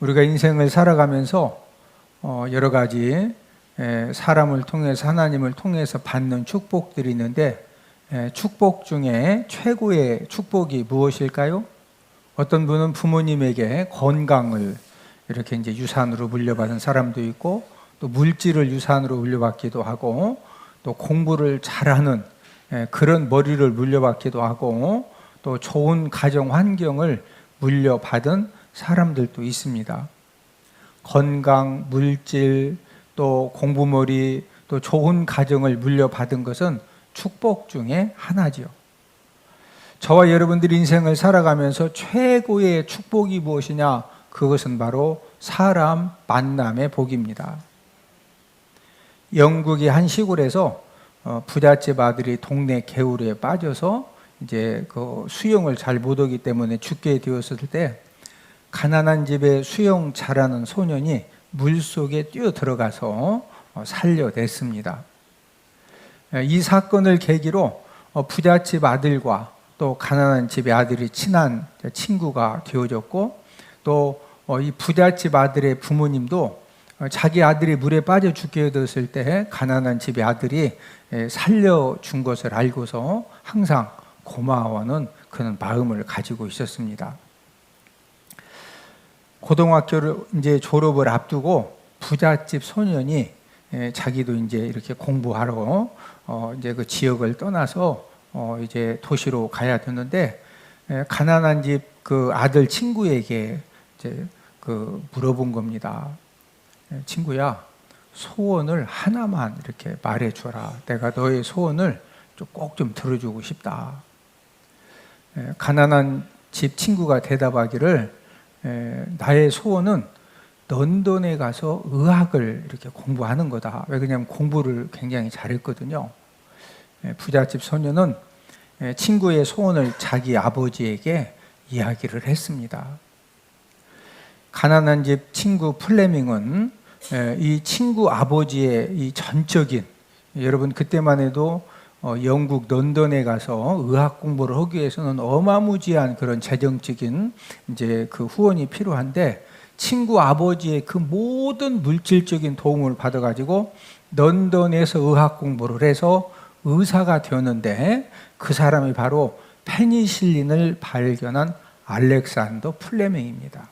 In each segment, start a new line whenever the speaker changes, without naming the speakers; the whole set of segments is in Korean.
우리가 인생을 살아가면서 여러 가지 사람을 통해서 하나님을 통해서 받는 축복들이 있는데 축복 중에 최고의 축복이 무엇일까요? 어떤 분은 부모님에게 건강을 이렇게 이제 유산으로 물려받은 사람도 있고, 또 물질을 유산으로 물려받기도 하고, 또 공부를 잘하는 그런 머리를 물려받기도 하고, 또 좋은 가정 환경을 물려받은 사람들도 있습니다. 건강, 물질, 또 공부머리, 또 좋은 가정을 물려받은 것은 축복 중에 하나지요. 저와 여러분들이 인생을 살아가면서 최고의 축복이 무엇이냐? 그것은 바로 사람 만남의 복입니다. 영국의 한 시골에서 부잣집 아들이 동네 개울에 빠져서 이제 그 수영을 잘 못하기 때문에 죽게 되었을 때, 가난한 집에 수영 잘하는 소년이 물속에 뛰어 들어가서 살려냈습니다. 이 사건을 계기로 부잣집 아들과 또 가난한 집의 아들이 친한 친구가 되어졌고, 또 이 부잣집 아들의 부모님도 자기 아들이 물에 빠져 죽게 되었을 때 가난한 집의 아들이 살려준 것을 알고서 항상 고마워하는 그런 마음을 가지고 있었습니다. 고등학교를 이제 졸업을 앞두고 부잣집 소년이 자기도 이제 이렇게 공부하러 이제 그 지역을 떠나서 이제 도시로 가야 되는데, 가난한 집 그 아들 친구에게 이제 그 물어본 겁니다. 친구야, 소원을 하나만 이렇게 말해줘라. 내가 너의 소원을 꼭 좀 들어주고 싶다. 가난한 집 친구가 대답하기를, 나의 소원은 런던에 가서 의학을 이렇게 공부하는 거다. 왜 그러냐면 공부를 굉장히 잘했거든요. 부잣집 소녀는 친구의 소원을 자기 아버지에게 이야기를 했습니다. 가난한 집 친구 플레밍은 이 친구 아버지의 이 전적인, 여러분 그때만 해도 영국 런던에 가서 의학 공부를 하기 위해서는 어마무지한 그런 재정적인 이제 그 후원이 필요한데, 친구 아버지의 그 모든 물질적인 도움을 받아가지고 런던에서 의학 공부를 해서 의사가 되었는데, 그 사람이 바로 페니실린을 발견한 알렉산더 플레밍입니다.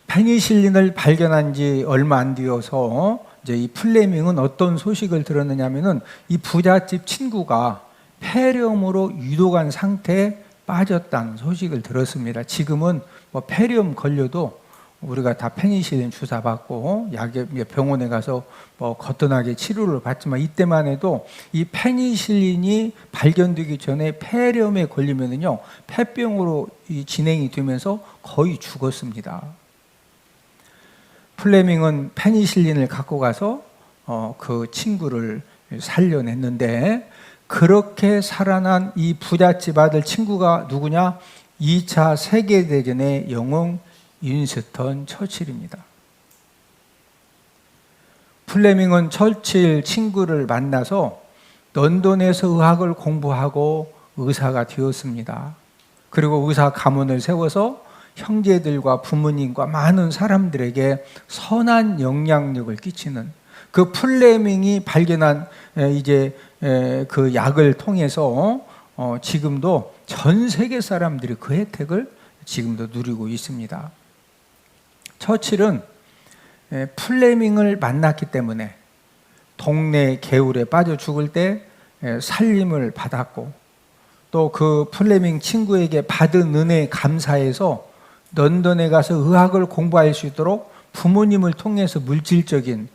페니실린을 발견한 지 얼마 안 되어서 이제 이 플레밍은 어떤 소식을 들었느냐면은, 이 부잣집 친구가 폐렴으로 유독한 상태에 빠졌다는 소식을 들었습니다. 지금은 뭐 폐렴 걸려도 우리가 다 페니실린 주사 받고 약에 병원에 가서 뭐 거뜬하게 치료를 받지만, 이때만 해도 이 페니실린이 발견되기 전에 폐렴에 걸리면은요 폐병으로 진행이 되면서 거의 죽었습니다. 플레밍은 페니실린을 갖고 가서 그 친구를 살려냈는데, 그렇게 살아난 이 부잣집 아들 친구가 누구냐? 2차 세계대전의 영웅 윈스턴 처칠입니다. 플레밍은 처칠 친구를 만나서 런던에서 의학을 공부하고 의사가 되었습니다. 그리고 의사 가문을 세워서 형제들과 부모님과 많은 사람들에게 선한 영향력을 끼치는, 그 플레밍이 발견한 이제 그 약을 통해서 지금도 전 세계 사람들이 그 혜택을 지금도 누리고 있습니다. 처칠은 플레밍을 만났기 때문에 동네 개울에 빠져 죽을 때 살림을 받았고, 또 그 플레밍 친구에게 받은 은혜에 감사해서 런던에 가서 의학을 공부할 수 있도록 부모님을 통해서 물질적인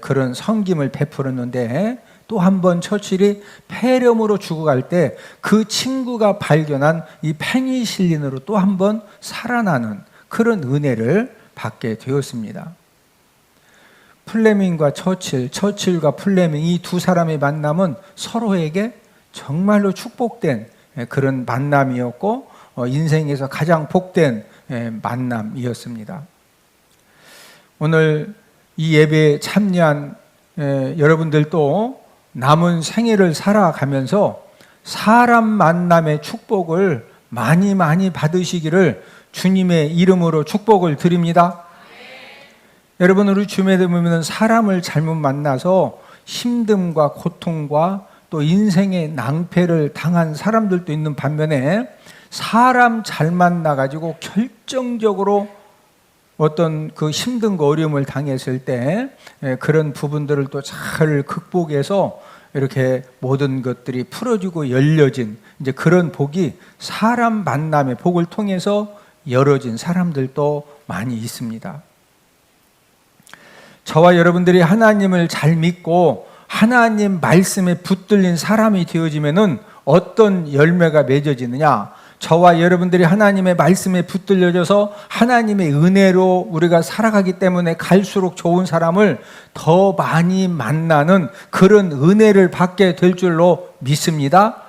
그런 섬김을 베풀었는데, 또 한 번 처칠이 폐렴으로 죽어갈 때 그 친구가 발견한 이 페니실린으로 또 한 번 살아나는 그런 은혜를 받게 되었습니다. 플레밍과 처칠과 플레밍, 이 두 사람의 만남은 서로에게 정말로 축복된 그런 만남이었고, 인생에서 가장 복된 만남이었습니다. 오늘 이 예배에 참여한 여러분들도 남은 생애를 살아가면서 사람 만남의 축복을 많이 받으시기를 주님의 이름으로 축복을 드립니다. 여러분, 우리 주변에 보면 사람을 잘못 만나서 힘듦과 고통과 또 인생의 낭패를 당한 사람들도 있는 반면에, 사람 잘 만나가지고 결정적으로 어떤 그 힘든과 어려움을 당했을 때 그런 부분들을 또 잘 극복해서 이렇게 모든 것들이 풀어지고 열려진 이제 그런 복이, 사람 만남의 복을 통해서 열어진 사람들도 많이 있습니다. 저와 여러분들이 하나님을 잘 믿고 하나님 말씀에 붙들린 사람이 되어지면은 어떤 열매가 맺어지느냐? 저와 여러분들이 하나님의 말씀에 붙들려져서 하나님의 은혜로 우리가 살아가기 때문에 갈수록 좋은 사람을 더 많이 만나는 그런 은혜를 받게 될 줄로 믿습니다.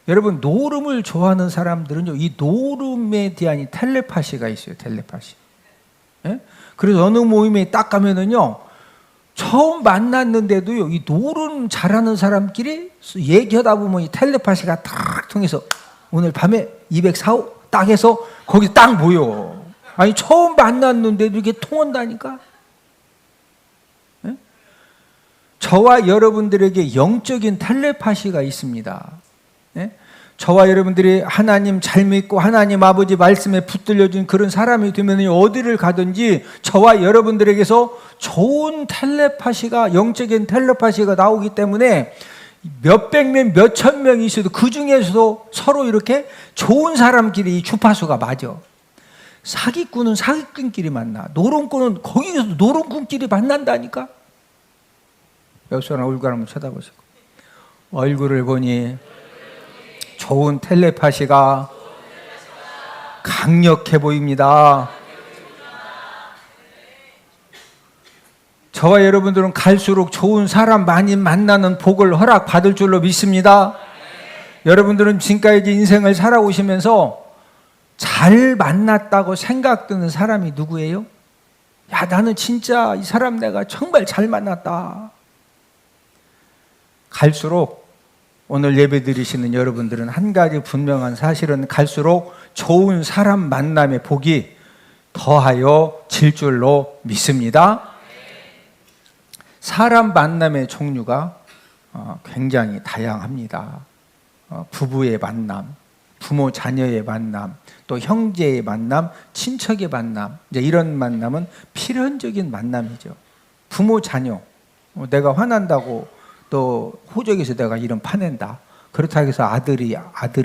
여러분, 노름을 좋아하는 사람들은요, 이 노름에 대한 이 텔레파시가 있어요. 텔레파시. 예? 그래서 어느 모임에 딱 가면은요, 처음 만났는데도요, 이 노름 잘하는 사람끼리 얘기하다 보면 이 텔레파시가 딱 통해서 오늘 밤에 204호 딱 해서 거기 딱 모여. 아니, 처음 만났는데도 이게 통한다니까. 예? 저와 여러분들에게 영적인 텔레파시가 있습니다. 예? 저와 여러분들이 하나님 잘 믿고 하나님 아버지 말씀에 붙들려진 그런 사람이 되면 어디를 가든지 저와 여러분들에게서 좋은 텔레파시가, 영적인 텔레파시가 나오기 때문에 몇백 명, 몇천 명이 있어도 그 중에서도 서로 이렇게 좋은 사람끼리 주파수가 맞아. 사기꾼은 사기꾼끼리 만나. 노름꾼은 거기에서도 노름꾼끼리 만난다니까. 여기서 얼굴 한번 쳐다보시고, 얼굴을 보니 좋은 텔레파시가 강력해 보입니다. 저와 여러분들은 갈수록 좋은 사람 많이 만나는 복을 허락받을 줄로 믿습니다. 여러분들은 지금까지 인생을 살아오시면서 잘 만났다고 생각드는 사람이 누구예요? 야, 나는 진짜 이 사람 내가 정말 잘 만났다. 갈수록, 오늘 예배 드리시는 여러분들은 한 가지 분명한 사실은, 갈수록 좋은 사람 만남의 복이 더하여 질 줄로 믿습니다. 사람 만남의 종류가 굉장히 다양합니다. 부부의 만남, 부모 자녀의 만남, 또 형제의 만남, 친척의 만남, 이제 이런 만남은 필연적인 만남이죠. 부모 자녀, 내가 화난다고 또 호적에서 내가 이름 파낸다, 그렇다고 해서 아들이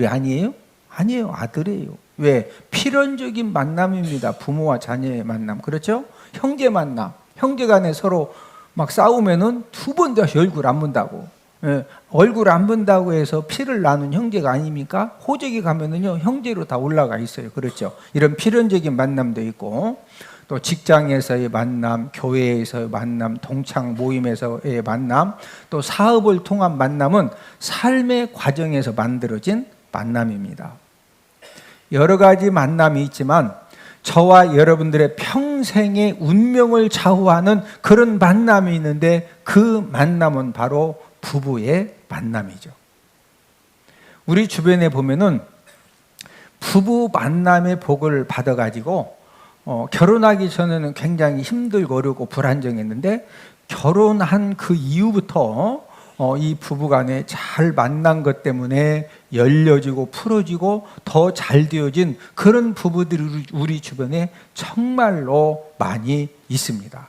아니에요? 아니에요, 아들이에요. 왜? 필연적인 만남입니다. 부모와 자녀의 만남. 그렇죠? 형제 만남, 형제 간에 서로 막 싸우면은 두 번 다시 얼굴 안 본다고. 예, 얼굴 안 본다고 해서 피를 나눈 형제가 아닙니까? 호적이 가면은요, 형제로 다 올라가 있어요. 그렇죠? 이런 필연적인 만남도 있고, 또 직장에서의 만남, 교회에서의 만남, 동창 모임에서의 만남, 또 사업을 통한 만남은 삶의 과정에서 만들어진 만남입니다. 여러 가지 만남이 있지만 저와 여러분들의 평생의 운명을 좌우하는 그런 만남이 있는데, 그 만남은 바로 부부의 만남이죠. 우리 주변에 보면은 부부 만남의 복을 받아가지고 결혼하기 전에는 굉장히 힘들고 어렵고 불안정했는데, 결혼한 그 이후부터 이 부부간에 잘 만난 것 때문에 열려지고 풀어지고 더 잘 되어진 그런 부부들이 우리 주변에 정말로 많이 있습니다.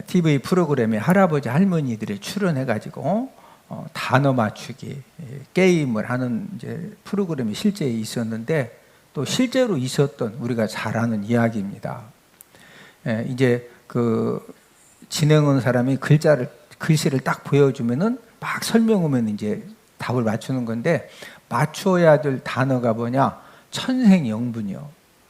TV 프로그램에 할아버지 할머니들이 출연해가지고 단어 맞추기 게임을 하는 이제 프로그램이 실제 있었는데, 또 실제로 있었던 우리가 잘 아는 이야기입니다. 이제 그 진행하는 사람이 글씨를 딱 보여주면은 막 설명하면 이제 답을 맞추는 건데, 맞춰야 될 단어가 뭐냐? 천생연분이요.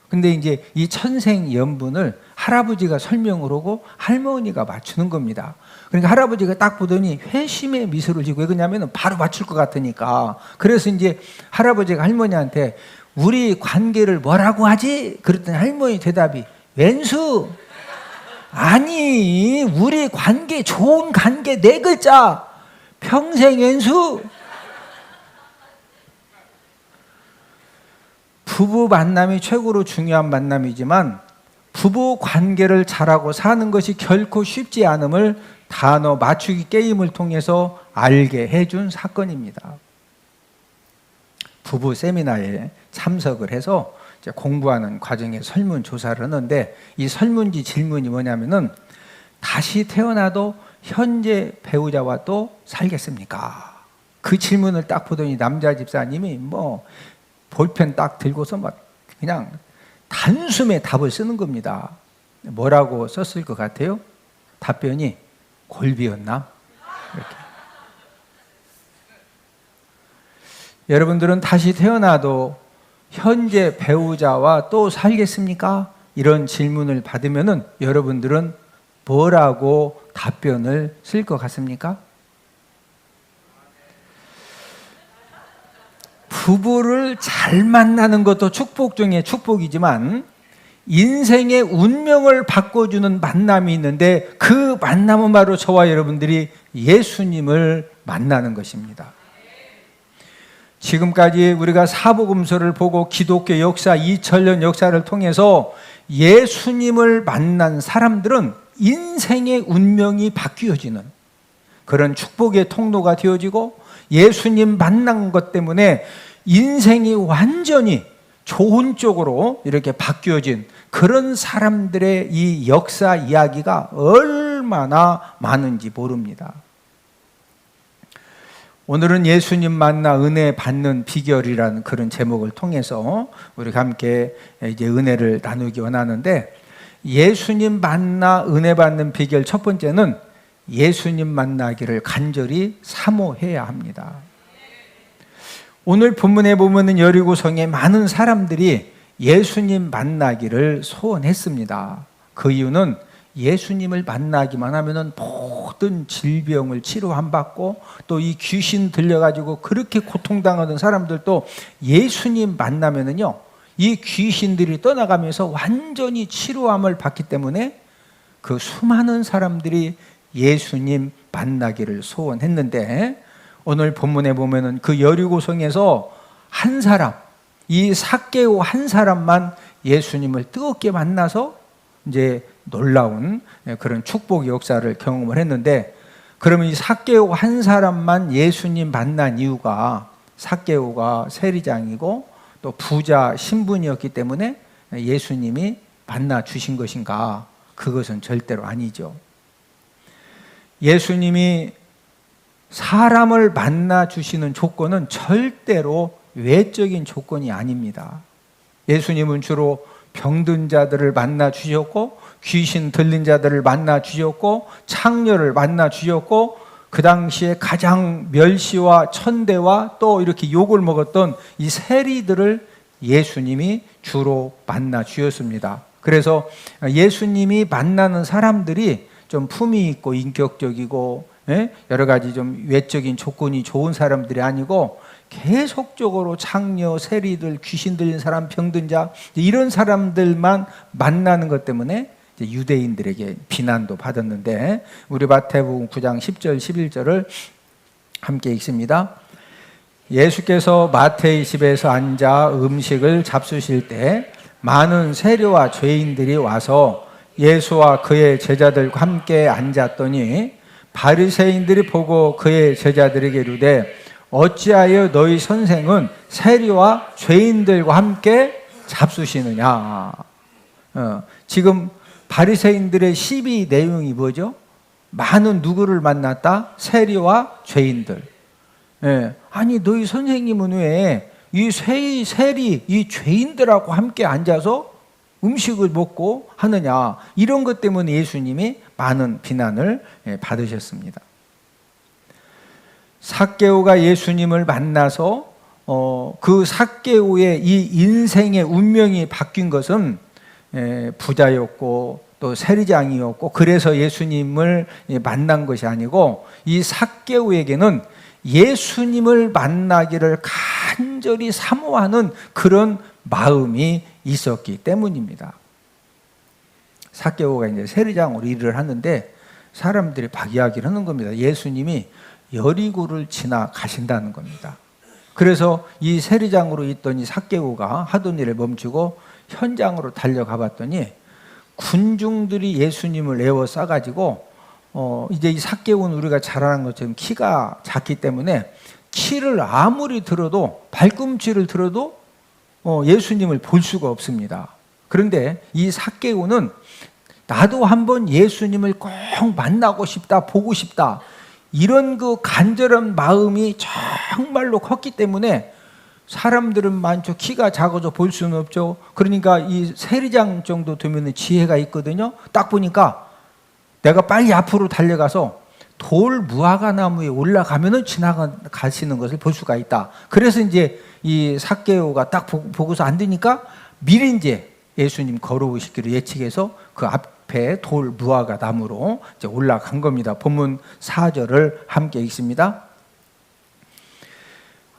근데 이제 이 천생연분을 할아버지가 설명을 하고 할머니가 맞추는 겁니다. 그러니까 할아버지가 딱 보더니 회심의 미소를 지고, 왜 그러냐면 바로 맞출 것 같으니까. 그래서 이제 할아버지가 할머니한테 우리 관계를 뭐라고 하지? 그랬더니 할머니 대답이 왼수. 아니, 우리 관계, 좋은 관계 네 글자. 평생 왼수. 부부 만남이 최고로 중요한 만남이지만 부부 관계를 잘하고 사는 것이 결코 쉽지 않음을 단어 맞추기 게임을 통해서 알게 해준 사건입니다. 부부 세미나에 참석을 해서 이제 공부하는 과정에 설문조사를 하는데, 이 설문지 질문이 뭐냐면은 다시 태어나도 현재 배우자와 또 살겠습니까? 그 질문을 딱 보더니 남자 집사님이 뭐 볼펜 딱 들고서 막 그냥 단숨에 답을 쓰는 겁니다. 뭐라고 썼을 것 같아요? 답변이 골비였나? 이렇게. 여러분들은 다시 태어나도 현재 배우자와 또 살겠습니까? 이런 질문을 받으면은 여러분들은 뭐라고 답변을 쓸 것 같습니까? 부부를 잘 만나는 것도 축복 중에 축복이지만 인생의 운명을 바꿔주는 만남이 있는데, 그 만남은 바로 저와 여러분들이 예수님을 만나는 것입니다. 지금까지 우리가 사복음서를 보고 기독교 역사, 2000년 역사를 통해서 예수님을 만난 사람들은 인생의 운명이 바뀌어지는 그런 축복의 통로가 되어지고, 예수님 만난 것 때문에 인생이 완전히 좋은 쪽으로 이렇게 바뀌어진 그런 사람들의 이 역사 이야기가 얼마나 많은지 모릅니다. 오늘은 예수님 만나 은혜 받는 비결이라는 그런 제목을 통해서 우리가 함께 이제 은혜를 나누기 원하는데, 예수님 만나 은혜 받는 비결 첫 번째는 예수님 만나기를 간절히 사모해야 합니다. 오늘 본문에 보면은 여리고성에 많은 사람들이 예수님 만나기를 소원했습니다. 그 이유는 예수님을 만나기만 하면은 모든 질병을 치료 안 받고, 또 이 귀신 들려가지고 그렇게 고통당하는 사람들도 예수님 만나면은요, 이 귀신들이 떠나가면서 완전히 치료함을 받기 때문에 그 수많은 사람들이 예수님 만나기를 소원했는데, 오늘 본문에 보면은 그 여리고성에서 한 사람, 이 삭개오 한 사람만 예수님을 뜨겁게 만나서 이제 놀라운 그런 축복 역사를 경험을 했는데, 그러면 이 삭개오 한 사람만 예수님 만난 이유가 삭개오가 세리장이고 또 부자 신분이었기 때문에 예수님이 만나 주신 것인가? 그것은 절대로 아니죠. 예수님이 사람을 만나 주시는 조건은 절대로 외적인 조건이 아닙니다. 예수님은 주로 병든 자들을 만나 주셨고, 귀신 들린 자들을 만나 주셨고, 창녀를 만나 주셨고, 그 당시에 가장 멸시와 천대와 또 이렇게 욕을 먹었던 이 세리들을 예수님이 주로 만나 주셨습니다. 그래서 예수님이 만나는 사람들이 좀 품위 있고 인격적이고 여러 가지 좀 외적인 조건이 좋은 사람들이 아니고, 계속적으로 창녀, 세리들, 귀신 들린 사람, 병든 자, 이런 사람들만 만나는 것 때문에 유대인들에게 비난도 받았는데, 우리 마태복음 9장 10절 11절을 함께 읽습니다. 예수께서 마태의 집에서 앉아 음식을 잡수실 때 많은 세리와 죄인들이 와서 예수와 그의 제자들과 함께 앉았더니, 바리새인들이 보고 그의 제자들에게 이르되 어찌하여 너희 선생은 세리와 죄인들과 함께 잡수시느냐? 지금 바리새인들의 시비 내용이 뭐죠? 많은 누구를 만났다? 세리와 죄인들. 아니 너희 선생님은 왜 이 세리, 이 죄인들하고 함께 앉아서 음식을 먹고 하느냐? 이런 것 때문에 예수님이 많은 비난을 받으셨습니다. 삭개오가 예수님을 만나서 그 삭개오의 이 인생의 운명이 바뀐 것은 부자였고 또 세리장이었고 그래서 예수님을 만난 것이 아니고, 이 삭개오에게는 예수님을 만나기를 간절히 사모하는 그런 마음이 있었기 때문입니다. 삭개오가 이제 세리장으로 일을 하는데 사람들이 막 이야기를 하는 겁니다. 예수님이 여리고를 지나 가신다는 겁니다. 그래서 이 세리장으로 있던 이 삭개오가 하던 일을 멈추고 현장으로 달려가 봤더니 군중들이 예수님을 에워싸가지고 이제 이 삭개오는 우리가 잘 아는 것처럼 키가 작기 때문에 키를 아무리 들어도 발꿈치를 들어도 예수님을 볼 수가 없습니다. 그런데 이 삭개오는 나도 한번 예수님을 꼭 만나고 싶다, 보고 싶다, 이런 그 간절한 마음이 정말로 컸기 때문에 사람들은 많죠. 키가 작아서 볼 수는 없죠. 그러니까 이 세리장 정도 되면 지혜가 있거든요. 딱 보니까 내가 빨리 앞으로 달려가서 돌 무화과 나무에 올라가면은 지나가시는 것을 볼 수가 있다. 그래서 이제 이 삭개오가 딱 보고서 안 되니까 미리 이제 예수님 걸어오시기를 예측해서 그 앞에 돌 무화과 나무로 이제 올라간 겁니다. 본문 4절을 함께 읽습니다.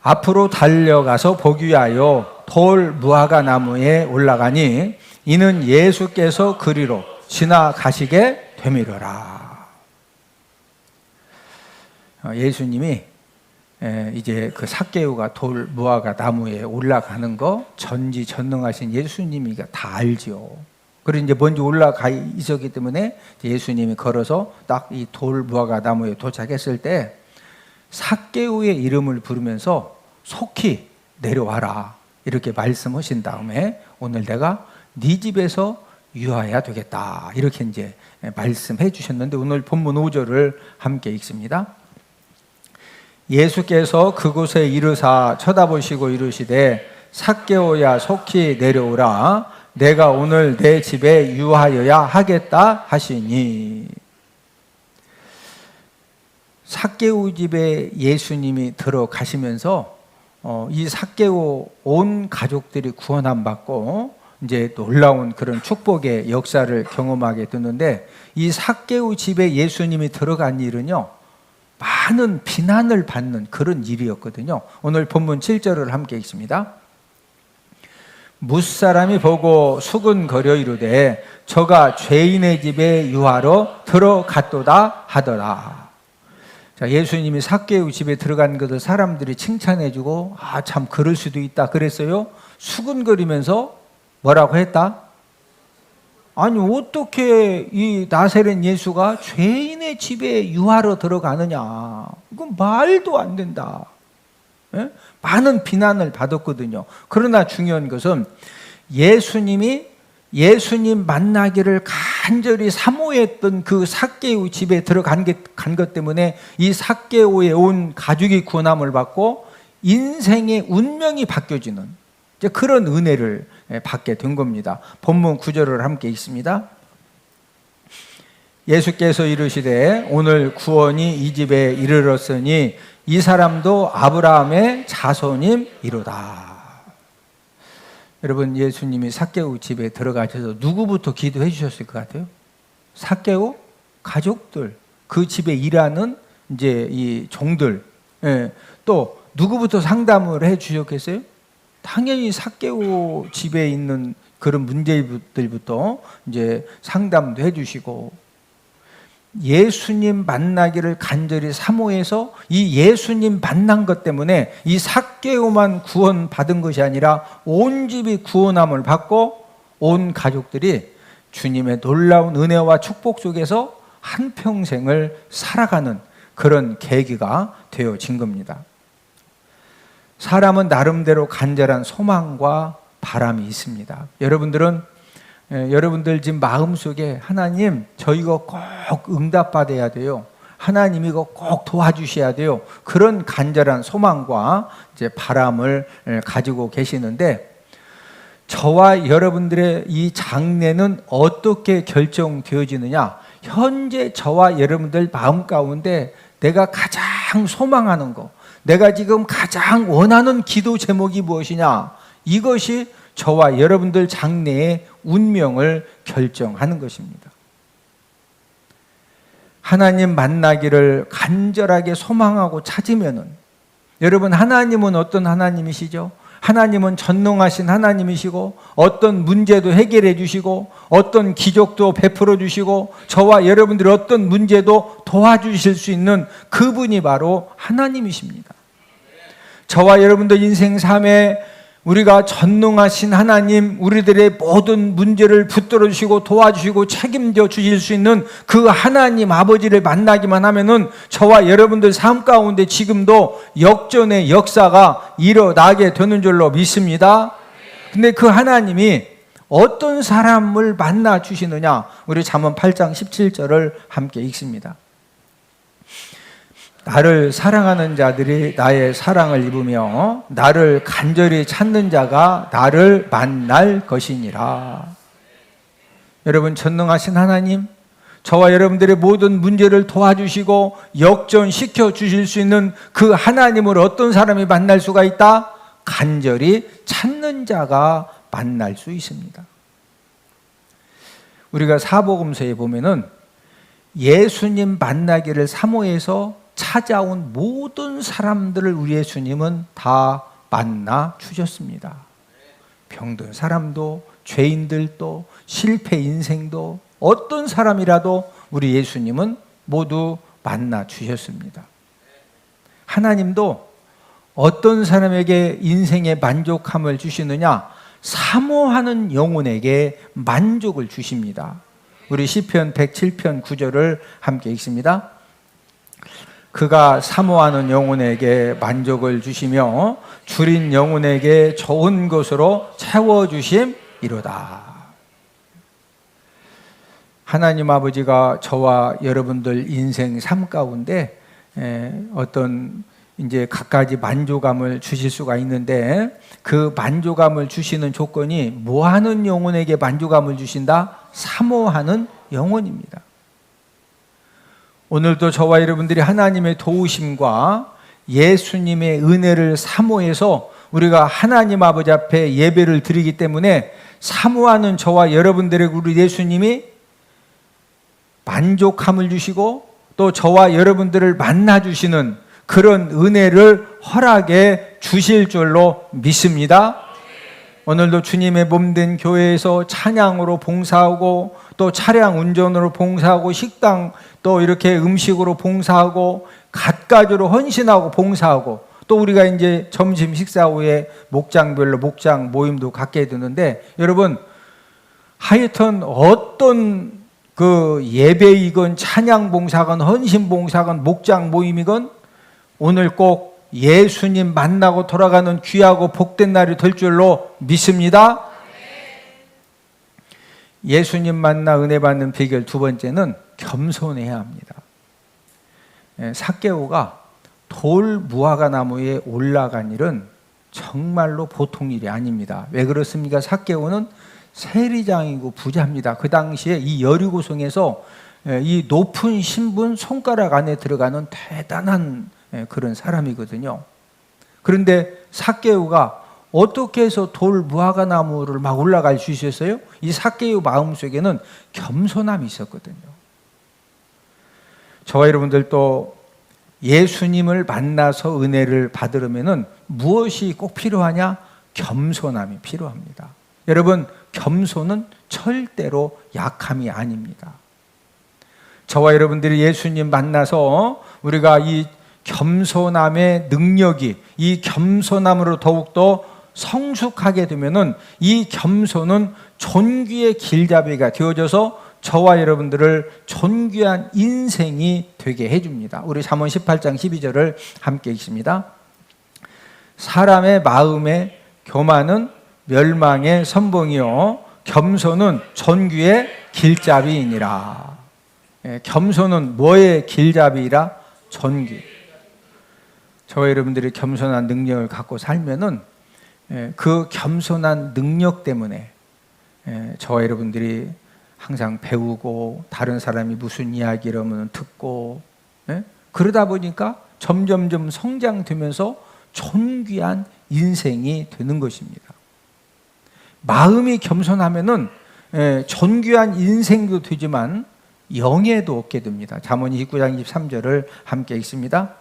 앞으로 달려가서 보기 위하여 돌 무화과 나무에 올라가니 이는 예수께서 그리로 지나가시게 되미러라. 예수님이 이제 그 삭개오가 돌 무화과 나무에 올라가는 거 전지전능하신 예수님이 다 알지요. 그리고 이제 먼저 올라가 있었기 때문에 예수님이 걸어서 딱 이 돌 무화과 나무에 도착했을 때 삭개오의 이름을 부르면서 속히 내려와라 이렇게 말씀하신 다음에 오늘 내가 네 집에서 유하여야 되겠다 이렇게 이제 말씀해 주셨는데 오늘 본문 5절을 함께 읽습니다. 예수께서 그곳에 이르사 쳐다보시고 이르시되 삭개오야 속히 내려오라 내가 오늘 내 집에 유하여야 하겠다 하시니. 삭개오 집에 예수님이 들어가시면서 이 삭개오 온 가족들이 구원함 받고 이제 놀라운 그런 축복의 역사를 경험하게 되는데 이 삭개오 집에 예수님이 들어간 일은요 많은 비난을 받는 그런 일이었거든요. 오늘 본문 7절을 함께 읽습니다. 뭇사람이 보고 수근거려 이르되 저가 죄인의 집에 유하러 들어갔도다 하더라. 자, 예수님이 삭개오 집에 들어간 것을 사람들이 칭찬해주고 참 그럴 수도 있다 그랬어요. 수근거리면서 뭐라고 했다? 아니 어떻게 이 나사렛 예수가 죄인의 집에 유하러 들어가느냐, 이건 말도 안 된다. 예? 많은 비난을 받았거든요. 그러나 중요한 것은 예수님이 예수님 만나기를 간절히 사모했던 그 삭개오 집에 들어간 것 때문에 이 삭개오의 온 가족이 구원함을 받고 인생의 운명이 바뀌어지는 이제 그런 은혜를 받게 된 겁니다. 본문 9절을 함께 읽습니다. 예수께서 이르시되 오늘 구원이 이 집에 이르렀으니 이 사람도 아브라함의 자손임이로다. 여러분, 예수님이 삭개오 집에 들어가셔서 누구부터 기도해 주셨을 것 같아요? 삭개오 가족들, 그 집에 일하는 이제 이 종들, 또 누구부터 상담을 해 주셨겠어요? 당연히 삭개오 집에 있는 그런 문제들부터 이제 상담도 해 주시고, 예수님 만나기를 간절히 사모해서 이 예수님 만난 것 때문에 이 삭개오만 구원 받은 것이 아니라 온 집이 구원함을 받고 온 가족들이 주님의 놀라운 은혜와 축복 속에서 한평생을 살아가는 그런 계기가 되어진 겁니다. 사람은 나름대로 간절한 소망과 바람이 있습니다. 여러분들 지금 마음속에 하나님, 저 이거 꼭 응답받아야 돼요. 하나님 이거 꼭 도와주셔야 돼요. 그런 간절한 소망과 이제 바람을 가지고 계시는데, 저와 여러분들의 이 장래는 어떻게 결정되어지느냐? 현재 저와 여러분들 마음 가운데 내가 가장 소망하는 거, 내가 지금 가장 원하는 기도 제목이 무엇이냐? 이것이 저와 여러분들 장래의 운명을 결정하는 것입니다. 하나님 만나기를 간절하게 소망하고 찾으면은, 여러분, 하나님은 어떤 하나님이시죠? 하나님은 전능하신 하나님이시고 어떤 문제도 해결해 주시고 어떤 기적도 베풀어 주시고 저와 여러분들의 어떤 문제도 도와주실 수 있는 그분이 바로 하나님이십니다. 저와 여러분들 인생 삶에 우리가 전능하신 하나님, 우리들의 모든 문제를 붙들어 주시고 도와주시고 책임져 주실 수 있는 그 하나님 아버지를 만나기만 하면은 저와 여러분들 삶 가운데 지금도 역전의 역사가 일어나게 되는 줄로 믿습니다. 근데 그 하나님이 어떤 사람을 만나 주시느냐? 우리 잠언 8장 17절을 함께 읽습니다. 나를 사랑하는 자들이 나의 사랑을 입으며 나를 간절히 찾는 자가 나를 만날 것이니라. 여러분, 전능하신 하나님, 저와 여러분들의 모든 문제를 도와주시고 역전시켜 주실 수 있는 그 하나님을 어떤 사람이 만날 수가 있다? 간절히 찾는 자가 만날 수 있습니다. 우리가 사복음서에 보면은 예수님 만나기를 사모해서 찾아온 모든 사람들을 우리 예수님은 다 만나 주셨습니다. 병든 사람도, 죄인들도, 실패 인생도, 어떤 사람이라도 우리 예수님은 모두 만나 주셨습니다. 하나님도 어떤 사람에게 인생의 만족함을 주시느냐? 사모하는 영혼에게 만족을 주십니다. 우리 시편 107편 9절을 함께 읽습니다. 그가 사모하는 영혼에게 만족을 주시며 줄인 영혼에게 좋은 것으로 채워주심이로다. 하나님 아버지가 저와 여러분들 인생 삶 가운데 어떤 이제 갖가지 만족감을 주실 수가 있는데, 그 만족감을 주시는 조건이 뭐하는 영혼에게 만족감을 주신다? 사모하는 영혼입니다. 오늘도 저와 여러분들이 하나님의 도우심과 예수님의 은혜를 사모해서 우리가 하나님 아버지 앞에 예배를 드리기 때문에 사모하는 저와 여러분들에게 우리 예수님이 만족함을 주시고 또 저와 여러분들을 만나주시는 그런 은혜를 허락해 주실 줄로 믿습니다. 오늘도 주님의 몸된 교회에서 찬양으로 봉사하고 또 차량 운전으로 봉사하고 식당 또 이렇게 음식으로 봉사하고 갖가지로 헌신하고 봉사하고 또 우리가 이제 점심 식사 후에 목장별로 목장 모임도 갖게 되는데, 여러분 하여튼 어떤 그 예배이건 찬양 봉사건 헌신 봉사건 목장 모임이건 오늘 꼭 예수님 만나고 돌아가는 귀하고 복된 날이 될 줄로 믿습니다. 예수님 만나 은혜 받는 비결 두 번째는 겸손해야 합니다. 삭개오가 돌 무화과 나무에 올라간 일은 정말로 보통 일이 아닙니다. 왜 그렇습니까? 삭개오는 세리장이고 부자입니다. 그 당시에 이 여리고성에서 이 높은 신분 손가락 안에 들어가는 대단한 그런 사람이거든요. 그런데 삭개오가 어떻게 해서 돌 무화과 나무를 막 올라갈 수 있었어요? 이 삭개오 마음속에는 겸손함이 있었거든요. 저와 여러분들도 예수님을 만나서 은혜를 받으려면 무엇이 꼭 필요하냐? 겸손함이 필요합니다. 여러분, 겸손은 절대로 약함이 아닙니다. 저와 여러분들이 예수님 만나서 우리가 이 겸손함의 능력이, 이 겸손함으로 더욱더 성숙하게 되면은 이 겸손은 존귀의 길잡이가 되어져서 저와 여러분들을 존귀한 인생이 되게 해줍니다. 우리 잠언 18장 12절을 함께 읽습니다. 사람의 마음에 교만은 멸망의 선봉이요 겸손은 존귀의 길잡이이니라. 겸손은 뭐의 길잡이라? 존귀. 저와 여러분들이 겸손한 능력을 갖고 살면은 그 겸손한 능력 때문에 저와 여러분들이 항상 배우고 다른 사람이 무슨 이야기를 하면 듣고 그러다 보니까 점점점 성장되면서 존귀한 인생이 되는 것입니다. 마음이 겸손하면은 존귀한 인생도 되지만 영예도 얻게 됩니다. 잠언 29장 23절을 함께 읽습니다.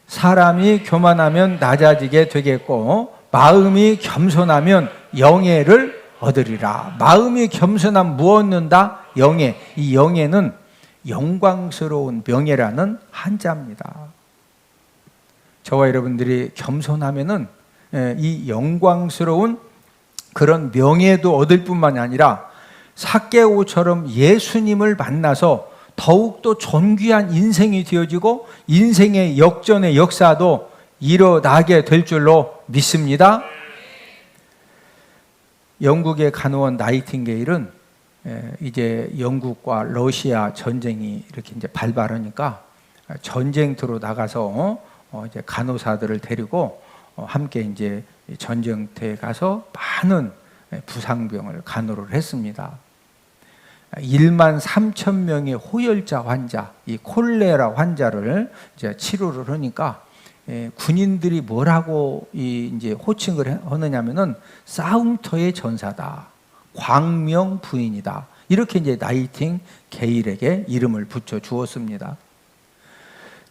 사람이 교만하면 낮아지게 되겠고 마음이 겸손하면 영예를 얻으리라. 마음이 겸손함 무엇 얻는다? 영예. 이 영예는 영광스러운 명예라는 한자입니다. 저와 여러분들이 겸손하면은 이 영광스러운 그런 명예도 얻을 뿐만이 아니라 삭개오처럼 예수님을 만나서 더욱더 존귀한 인생이 되어지고 인생의 역전의 역사도 일어나게 될 줄로 믿습니다. 영국의 간호원 나이팅게일은 이제 영국과 러시아 전쟁이 이렇게 이제 발발하니까 전쟁터로 나가서 이제 간호사들을 데리고 함께 이제 전쟁터에 가서 많은 부상병을 간호를 했습니다. 1만 3천 명의 호열자 환자, 이 콜레라 환자를 이제 치료를 하니까 군인들이 뭐라고 이제 호칭을 하느냐면은 싸움터의 전사다, 광명 부인이다, 이렇게 이제 나이팅게일에게 이름을 붙여 주었습니다.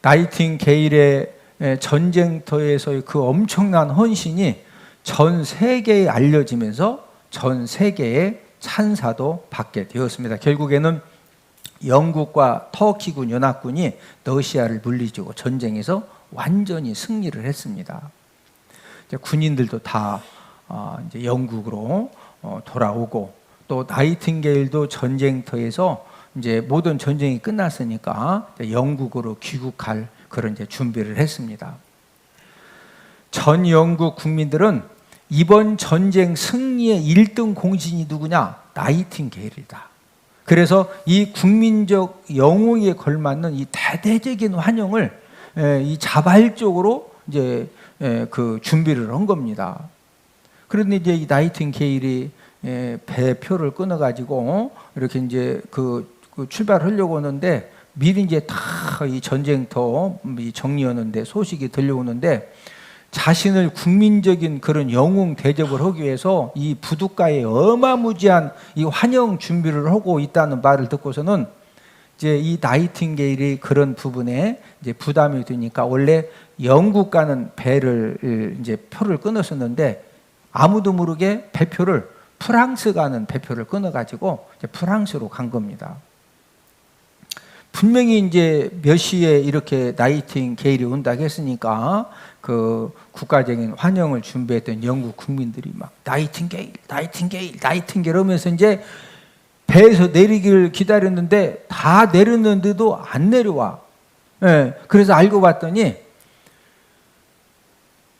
나이팅게일의 전쟁터에서의 그 엄청난 헌신이 전 세계에 알려지면서 전 세계에 찬사도 받게 되었습니다. 결국에는 영국과 터키군 연합군이 러시아를 물리치고 전쟁에서 완전히 승리를 했습니다. 이제 군인들도 다 이제 영국으로 돌아오고, 또 나이팅게일도 전쟁터에서 이제 모든 전쟁이 끝났으니까 영국으로 귀국할 그런 이제 준비를 했습니다. 전 영국 국민들은 이번 전쟁 승리의 1등 공신이 누구냐? 나이팅게일이다. 그래서 이 국민적 영웅에 걸맞는 이 대대적인 환영을 이 자발적으로 이제 그 준비를 한 겁니다. 그런데 이제 이 나이팅게일이 배표를 끊어가지고 이렇게 이제 그 출발하려고 하는데 미리 이제 다 이 전쟁터 정리하는데 소식이 들려오는데 자신을 국민적인 그런 영웅 대접을 하기 위해서 이 부둣가에 어마무지한 이 환영 준비를 하고 있다는 말을 듣고서는 이제 이 나이팅게일이 그런 부분에 이제 부담이 되니까 원래 영국 가는 배를 이제 표를 끊었었는데 아무도 모르게 배표를 프랑스 가는 배표를 끊어가지고 이제 프랑스로 간 겁니다. 분명히 이제 몇 시에 이렇게 나이팅게일이 온다고 했으니까 그 국가적인 환영을 준비했던 영국 국민들이 막 나이팅게일, 나이팅게일, 나이팅게일 하면서 이제 배에서 내리길 기다렸는데 다 내렸는데도 안 내려와. 그래서 알고 봤더니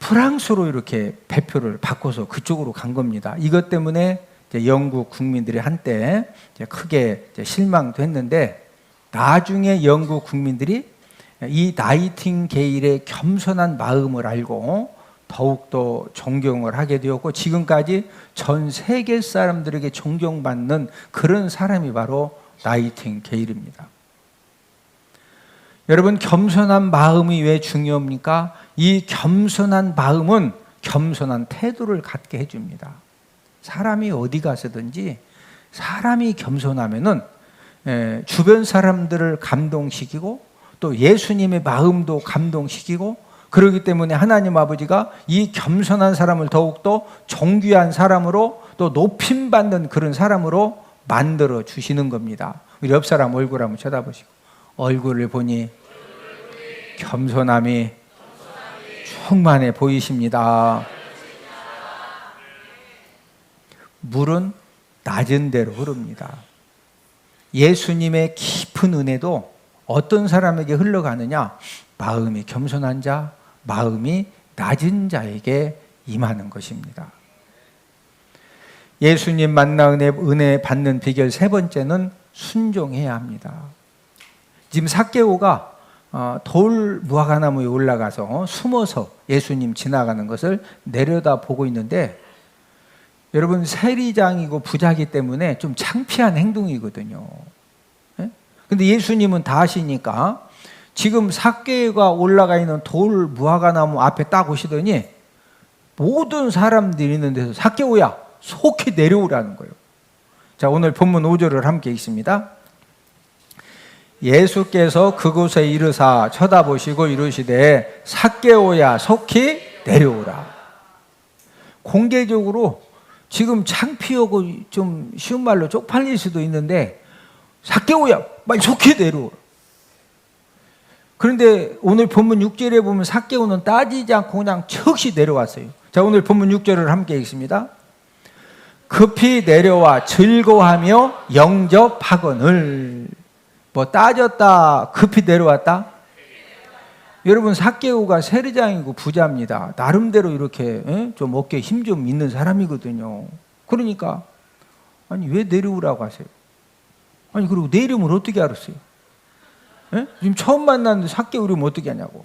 프랑스로 이렇게 배표를 바꿔서 그쪽으로 간 겁니다. 이것 때문에 이제 영국 국민들이 한때 이제 크게 이제 실망도 했는데, 나중에 영국 국민들이 이 나이팅게일의 겸손한 마음을 알고 더욱더 존경을 하게 되었고, 지금까지 전 세계 사람들에게 존경받는 그런 사람이 바로 나이팅게일입니다. 여러분, 겸손한 마음이 왜 중요합니까? 이 겸손한 마음은 겸손한 태도를 갖게 해줍니다. 사람이 어디 가서든지 사람이 겸손하면은 주변 사람들을 감동시키고 또 예수님의 마음도 감동시키고, 그렇기 때문에 하나님 아버지가 이 겸손한 사람을 더욱더 존귀한 사람으로 또 높임받는 그런 사람으로 만들어 주시는 겁니다. 우리 옆 사람 얼굴 한번 쳐다보시고, 얼굴을 보니 겸손함이 충만해 보이십니다. 물은 낮은 데로 흐릅니다. 예수님의 깊은 은혜도 어떤 사람에게 흘러가느냐? 마음이 겸손한 자, 마음이 낮은 자에게 임하는 것입니다. 예수님 만나 은혜 받는 비결 세 번째는 순종해야 합니다. 지금 삭개오가 돌 무화과나무에 올라가서 숨어서 예수님 지나가는 것을 내려다보고 있는데, 여러분, 세리장이고 부자기 때문에 좀 창피한 행동이거든요. 근데 예수님은 다 아시니까 지금 삭개오가 올라가 있는 돌 무화과나무 앞에 딱 오시더니 모든 사람들이 있는 데서 삭개오야, 속히 내려오라는 거예요. 자, 오늘 본문 5절을 함께 읽습니다. 예수께서 그곳에 이르사 쳐다보시고 이르시되 삭개오야, 속히 내려오라. 공개적으로 지금 창피하고 좀 쉬운 말로 쪽팔릴 수도 있는데 삭개오야, 빨리 속히 내려오라. 그런데 오늘 본문 6절에 보면 삭개오는 따지지 않고 그냥 즉시 내려왔어요. 자, 오늘 본문 6절을 함께 읽습니다. 급히 내려와 즐거워하며 영접하거늘. 뭐 따졌다, 급히 내려왔다? 여러분, 삭개오가 세리장이고 부자입니다. 나름대로 이렇게 좀 어깨에 힘 좀 있는 사람이거든요. 그러니까 아니 왜 내려오라고 하세요? 아니 그리고 내 이름을 어떻게 알았어요? 지금 처음 만났는데 삭개오 이름 어떻게 하냐고.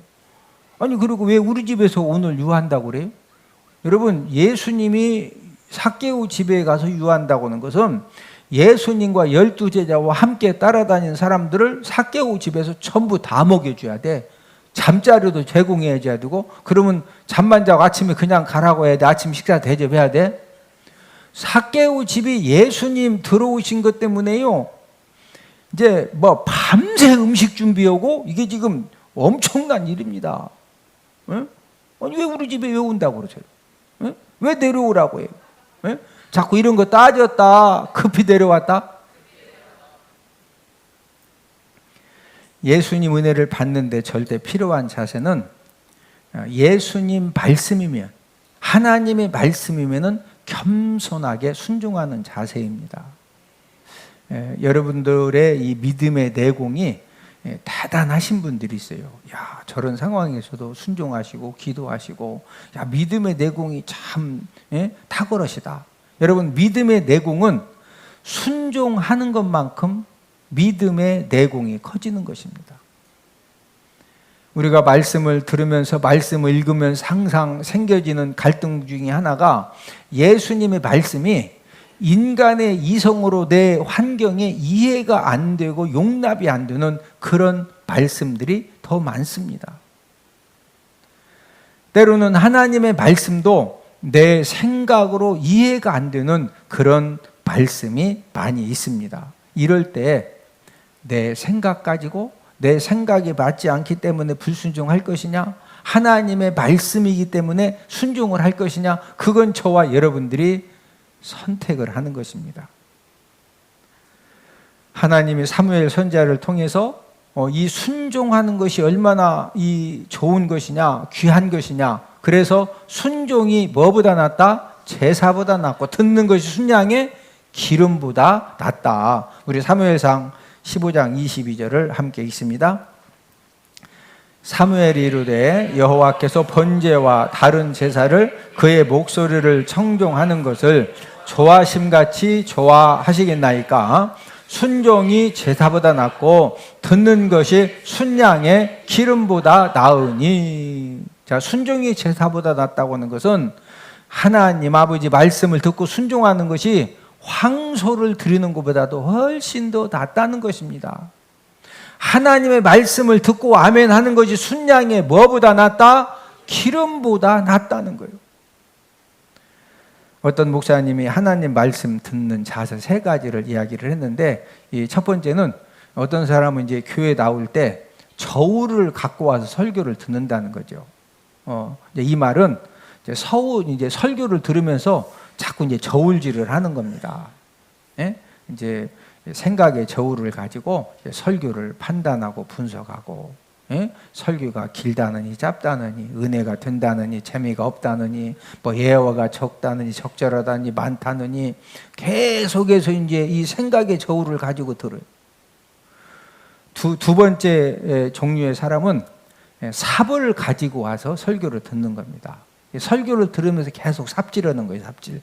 아니 그리고 왜 우리 집에서 오늘 유한다고 그래요? 여러분, 예수님이 삭개오 집에 가서 유한다고 하는 것은 예수님과 12제자와 함께 따라다니는 사람들을 삭개오 집에서 전부 다 먹여줘야 돼. 잠자리도 제공해야 되고, 그러면 잠만 자고 아침에 그냥 가라고 해야 돼. 아침 식사 대접해야 돼. 삭개오 집이 예수님 들어오신 것 때문에요, 이제 뭐 밤새 음식 준비하고, 이게 지금 엄청난 일입니다. 아니 왜 우리 집에 왜 온다고 그러세요? 왜 내려오라고 해요? 자꾸 이런 거 따졌다, 급히 내려왔다. 예수님 은혜를 받는데 절대 필요한 자세는 예수님 말씀이면, 하나님의 말씀이면은 겸손하게 순종하는 자세입니다. 여러분들의 이 믿음의 내공이 대단하신 분들이 있어요. 야, 저런 상황에서도 순종하시고 기도하시고, 야, 믿음의 내공이 참 탁월하시다. 여러분, 믿음의 내공은 순종하는 것만큼 믿음의 내공이 커지는 것입니다. 우리가 말씀을 들으면서 말씀을 읽으면서 항상 생겨지는 갈등 중에 하나가, 예수님의 말씀이 인간의 이성으로 내 환경에 이해가 안 되고 용납이 안 되는 그런 말씀들이 더 많습니다. 때로는 하나님의 말씀도 내 생각으로 이해가 안 되는 그런 말씀이 많이 있습니다. 이럴 때 내 생각 가지고 내 생각이 맞지 않기 때문에 불순종할 것이냐, 하나님의 말씀이기 때문에 순종을 할 것이냐, 그건 저와 여러분들이 선택을 하는 것입니다. 하나님이 사무엘 선지자를 통해서 이 순종하는 것이 얼마나 이 좋은 것이냐, 귀한 것이냐, 그래서 순종이 뭐보다 낫다? 제사보다 낫고 듣는 것이 순양의 기름보다 낫다. 우리 사무엘상 15장 22절을 함께 읽습니다. 사무엘이 이르되 여호와께서 번제와 다른 제사를 그의 목소리를 청종하는 것을 좋아심같이 좋아하시겠나이까? 순종이 제사보다 낫고 듣는 것이 순양의 기름보다 나으니. 자, 순종이 제사보다 낫다고 하는 것은 하나님 아버지 말씀을 듣고 순종하는 것이 황소를 드리는 것보다도 훨씬 더 낫다는 것입니다. 하나님의 말씀을 듣고 아멘 하는 것이 순양의 뭐보다 낫다? 기름보다 낫다는 거예요. 어떤 목사님이 하나님 말씀 듣는 자세 3가지를 이야기를 했는데, 이 첫 번째는 어떤 사람은 이제 교회 나올 때 저울을 갖고 와서 설교를 듣는다는 거죠. 이제 이 말은 이제 설교를 들으면서 자꾸 이제 저울질을 하는 겁니다. 이제 생각의 저울을 가지고 설교를 판단하고 분석하고, 설교가 길다느니 짧다느니, 은혜가 된다느니 재미가 없다느니, 뭐 예화가 적다느니 적절하다니 많다느니, 계속해서 이제 이 생각의 저울을 가지고 들어요. 두 번째 종류의 사람은 삽을 가지고 와서 설교를 듣는 겁니다. 설교를 들으면서 계속 삽질하는 거예요, 삽질.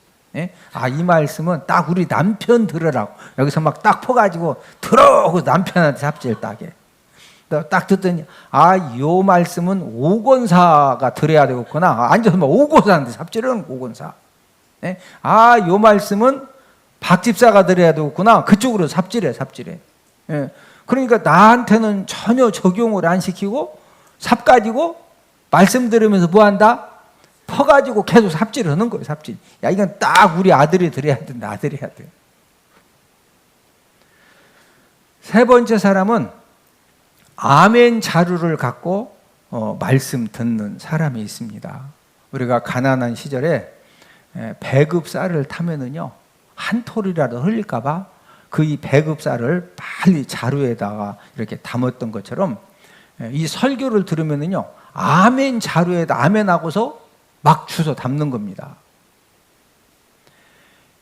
아, 이 말씀은 딱 우리 남편 들으라고. 여기서 막 딱 퍼가지고 들어! 하고 남편한테 삽질 따게. 딱 듣더니, 아, 요 말씀은 오권사가 들어야 되겠구나. 앉아서 막 오권사한테 삽질하는 오권사. 아, 요 말씀은 박집사가 들어야 되겠구나. 그쪽으로 삽질해. 그러니까 나한테는 전혀 적용을 안 시키고 삽 가지고 말씀 들으면서 뭐 한다? 퍼가지고 계속 삽질을 하는 거예요, 삽질. 야, 이건 딱 우리 아들이 들어야 된다, 아들이 해야 돼. 세 번째 사람은 아멘 자루를 갖고 말씀 듣는 사람이 있습니다. 우리가 가난한 시절에 배급 쌀을 타면은요, 한 톨이라도 흘릴까봐 그 이 배급 쌀을 빨리 자루에다가 이렇게 담았던 것처럼, 이 설교를 들으면은요, 아멘 자루에다 아멘 하고서 막 주워 담는 겁니다.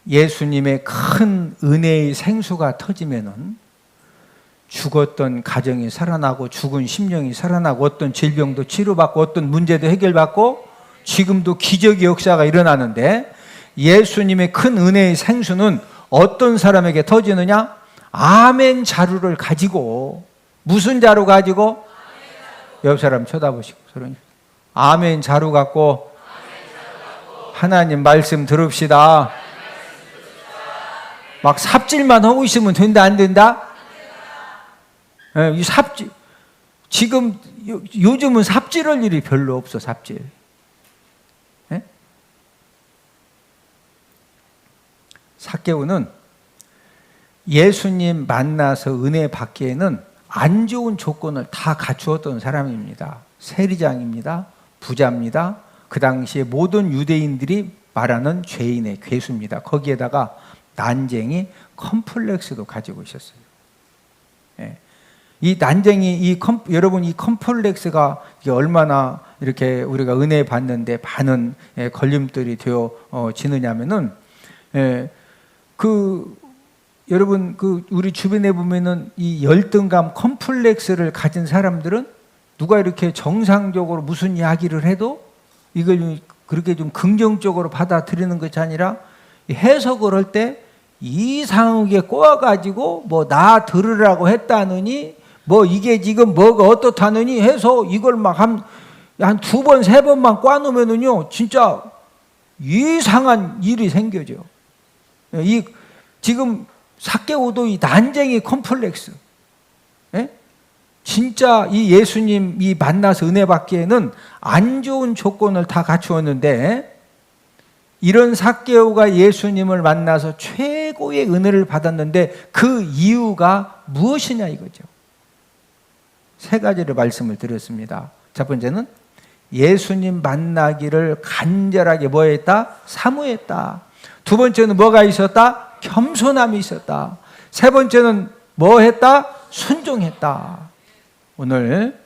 예수님의 큰 은혜의 생수가 터지면은 죽었던 가정이 살아나고 죽은 심령이 살아나고 어떤 질병도 치료받고 어떤 문제도 해결받고 지금도 기적의 역사가 일어나는데, 예수님의 큰 은혜의 생수는 어떤 사람에게 터지느냐? 아멘 자루를 가지고. 무슨 자루 가지고? 옆 사람 쳐다보시고 아멘 자루 갖고 하나님 말씀 들읍시다. 막 삽질만 하고 있으면 된다 안 된다? 이 삽질, 지금 요즘은 삽질할 일이 별로 없어. 삽질. 삭개오는 예수님 만나서 은혜 받기에는 안 좋은 조건을 다 갖추었던 사람입니다. 세리장입니다. 부자입니다. 그 당시에 모든 유대인들이 말하는 죄인의 괴수입니다. 거기에다가 난쟁이 컴플렉스도 가지고 있었어요. 이 난쟁이, 여러분 이 컴플렉스가 얼마나 이렇게 우리가 은혜 받는데 많은 걸림돌이 되어 지느냐면은, 여러분 우리 주변에 보면은 이 열등감 컴플렉스를 가진 사람들은 누가 이렇게 정상적으로 무슨 이야기를 해도 이걸 그렇게 좀 긍정적으로 받아들이는 것이 아니라 해석을 할 때 이상하게 꼬아가지고 뭐 나 들으라고 했다느니 뭐 이게 지금 뭐가 어떻다느니 해서 이걸 막 한 두 번, 세 번만 꽈놓으면은요, 진짜 이상한 일이 생겨져. 지금 삭개오도 이 난쟁이 컴플렉스. 진짜 이 예수님 이 만나서 은혜 받기에는 안 좋은 조건을 다 갖추었는데, 이런 삭개오가 예수님을 만나서 최고의 은혜를 받았는데 그 이유가 무엇이냐 이거죠. 세 가지를 말씀을 드렸습니다. 첫 번째는 예수님 만나기를 간절하게 뭐 했다? 사모했다. 두 번째는 뭐가 있었다? 겸손함이 있었다. 세 번째는 뭐 했다? 순종했다. 오늘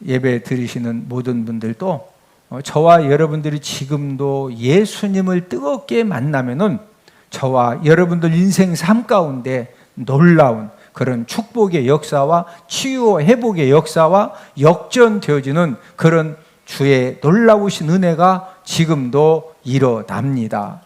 예배 드리시는 모든 분들도 저와 여러분들이 지금도 예수님을 뜨겁게 만나면은 저와 여러분들 인생 삶 가운데 놀라운 그런 축복의 역사와 치유와 회복의 역사와 역전되어지는 그런 주의 놀라우신 은혜가 지금도 일어납니다.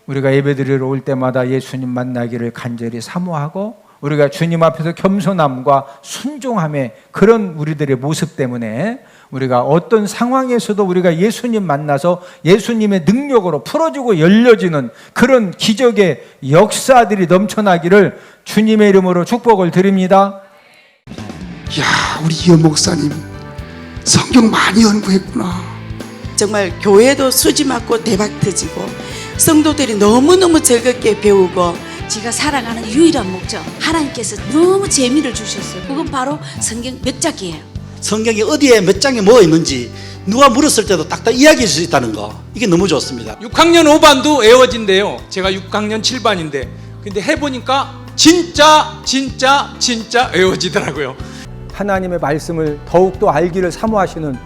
우리가 예배드리러 올 때마다 예수님 만나기를 간절히 사모하고 우리가 주님 앞에서 겸손함과 순종함의 그런 우리들의 모습 때문에 우리가 어떤 상황에서도 우리가 예수님 만나서 예수님의 능력으로 풀어주고 열려지는 그런 기적의 역사들이 넘쳐나기를 주님의 이름으로 축복을 드립니다.
야, 우리 이현 목사님 성경 많이 연구했구나.
정말 교회도 수지 맞고 대박 터지고 성도들이 너무너무 즐겁게 배우고,
제가 살아가는 유일한 목적, 하나님께서 너무 재미를 주셨어요. 그건 바로 성경 몇 장이에요.
성경이 어디에 몇 장에 뭐가 있는지 누가 물었을 때도 딱딱 이야기할 수 있다는 거, 이게 너무 좋습니다.
6학년 5반도 애워진대요. 제가 6학년 7반인데 근데 해보니까 진짜 애워지더라고요.
하나님의 말씀을 더욱더 알기를 사모하시는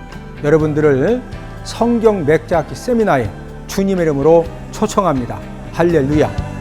여러분들을 성경 맥자기 세미나에 주님의 이름으로 초청합니다. 할렐루야.